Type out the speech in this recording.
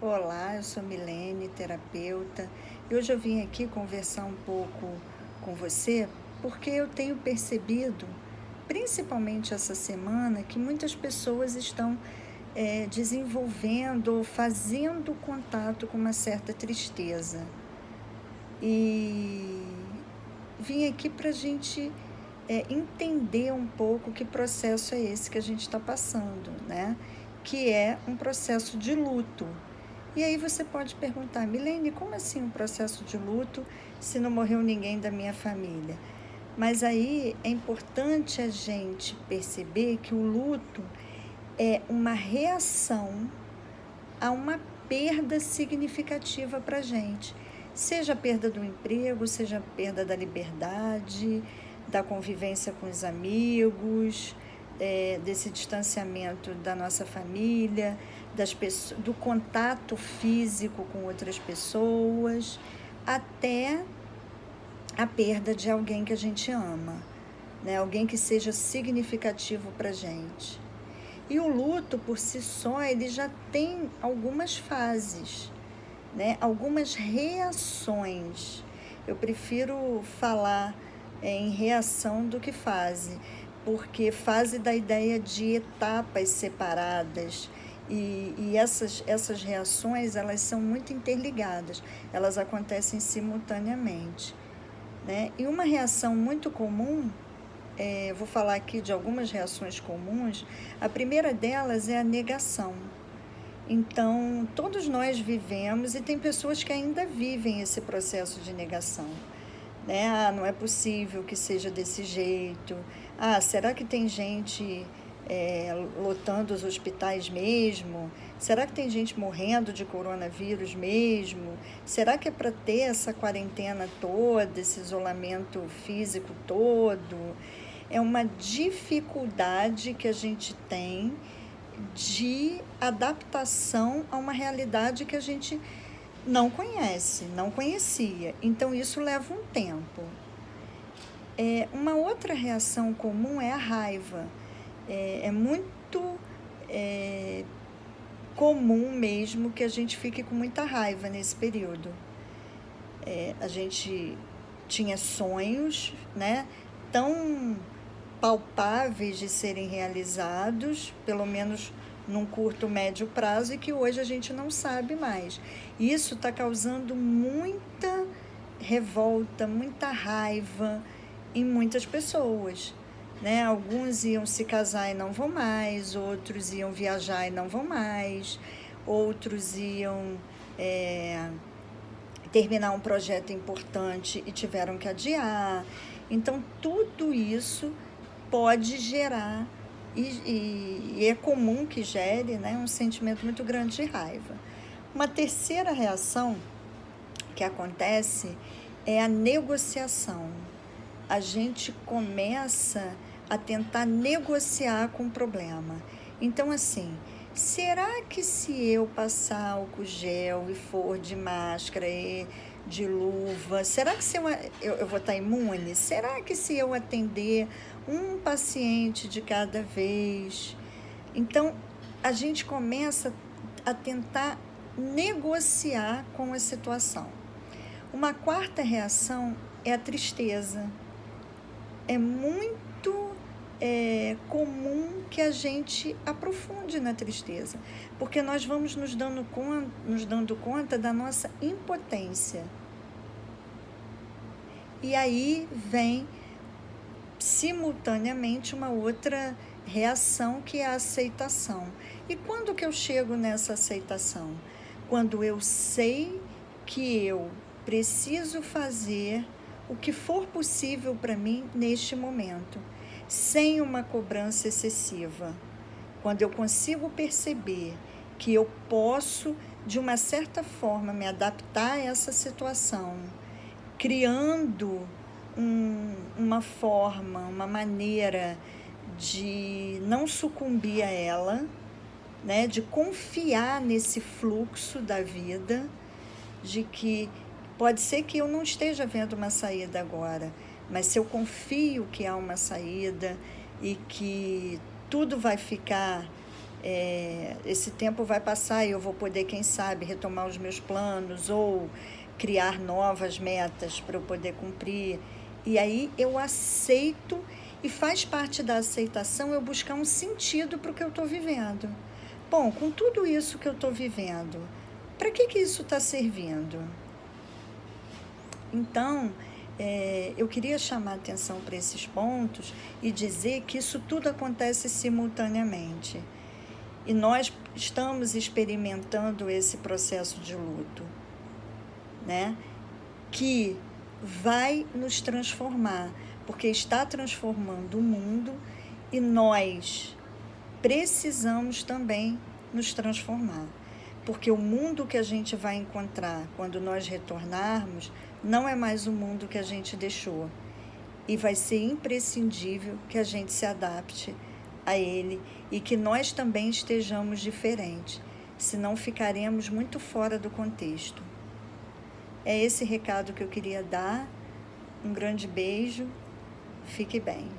Olá, eu sou Milene, terapeuta. E hoje eu vim aqui conversar um pouco com você porque eu tenho percebido, principalmente essa semana, que muitas pessoas estão desenvolvendo ou fazendo contato com uma certa tristeza. E vim aqui para a gente entender um pouco que processo é esse que a gente está passando, né? Que é um processo de luto. E aí você pode perguntar, Milene, como assim um processo de luto se não morreu ninguém da minha família? Mas aí é importante a gente perceber que o luto é uma reação a uma perda significativa para a gente. Seja a perda do emprego, seja a perda da liberdade, da convivência com os amigos, desse distanciamento da nossa família, do contato físico com outras pessoas, até a perda de alguém que a gente ama, né? Alguém que seja significativo para a gente. E o luto, por si só, ele já tem algumas fases, né? Algumas reações. Eu prefiro falar em reação do que fase, porque fase dá ideia de etapas separadas, e essas reações, elas são muito interligadas, elas acontecem simultaneamente, né? E uma reação muito comum, vou falar aqui de algumas reações comuns. A primeira delas é a negação. Então, todos nós vivemos, e tem pessoas que ainda vivem esse processo de negação, né? Ah, não é possível que seja desse jeito. Ah, será que tem gente lotando os hospitais mesmo? Será que tem gente morrendo de coronavírus mesmo? Será que é para ter essa quarentena toda, esse isolamento físico todo? É uma dificuldade que a gente tem de adaptação a uma realidade que a gente não conhece, não conhecia. Então, isso leva um tempo. Uma outra reação comum é a raiva. É muito comum mesmo que a gente fique com muita raiva nesse período. A gente tinha sonhos, né, tão palpáveis de serem realizados, pelo menos num curto, médio prazo, e que hoje a gente não sabe mais. Isso está causando muita revolta, muita raiva em muitas pessoas, né? Alguns iam se casar e não vão mais, outros iam viajar e não vão mais, outros iam terminar um projeto importante e tiveram que adiar. Então, tudo isso pode gerar, e é comum que gere, né, um sentimento muito grande de raiva. Uma terceira reação que acontece é a negociação. A gente começa a tentar negociar com o problema. Então, assim, será que se eu passar álcool gel e for de máscara e de luva, será que se eu vou estar imune? Será que se eu atender um paciente de cada vez? Então, a gente começa a tentar negociar com a situação. Uma quarta reação é a tristeza. É muito comum que a gente aprofunde na tristeza, porque nós vamos nos dando conta da nossa impotência. E aí vem simultaneamente uma outra reação, que é a aceitação. E quando que eu chego nessa aceitação? Quando eu sei que eu preciso fazer o que for possível para mim neste momento, sem uma cobrança excessiva. Quando eu consigo perceber que eu posso, de uma certa forma, me adaptar a essa situação, criando uma forma, uma maneira de não sucumbir a ela, né, de confiar nesse fluxo da vida, de que pode ser que eu não esteja vendo uma saída agora, mas se eu confio que há uma saída e que tudo vai ficar esse tempo vai passar e eu vou poder, quem sabe, retomar os meus planos ou criar novas metas para eu poder cumprir. E aí eu aceito, e faz parte da aceitação eu buscar um sentido para o que eu estou vivendo. Bom, com tudo isso que eu estou vivendo, para que isso está servindo? Então, eu queria chamar a atenção para esses pontos e dizer que isso tudo acontece simultaneamente. E nós estamos experimentando esse processo de luto, né? Que vai nos transformar, porque está transformando o mundo e nós precisamos também nos transformar. Porque o mundo que a gente vai encontrar quando nós retornarmos não é mais o mundo que a gente deixou. E vai ser imprescindível que a gente se adapte a ele e que nós também estejamos diferentes, senão ficaremos muito fora do contexto. É esse recado que eu queria dar. Um grande beijo, fique bem.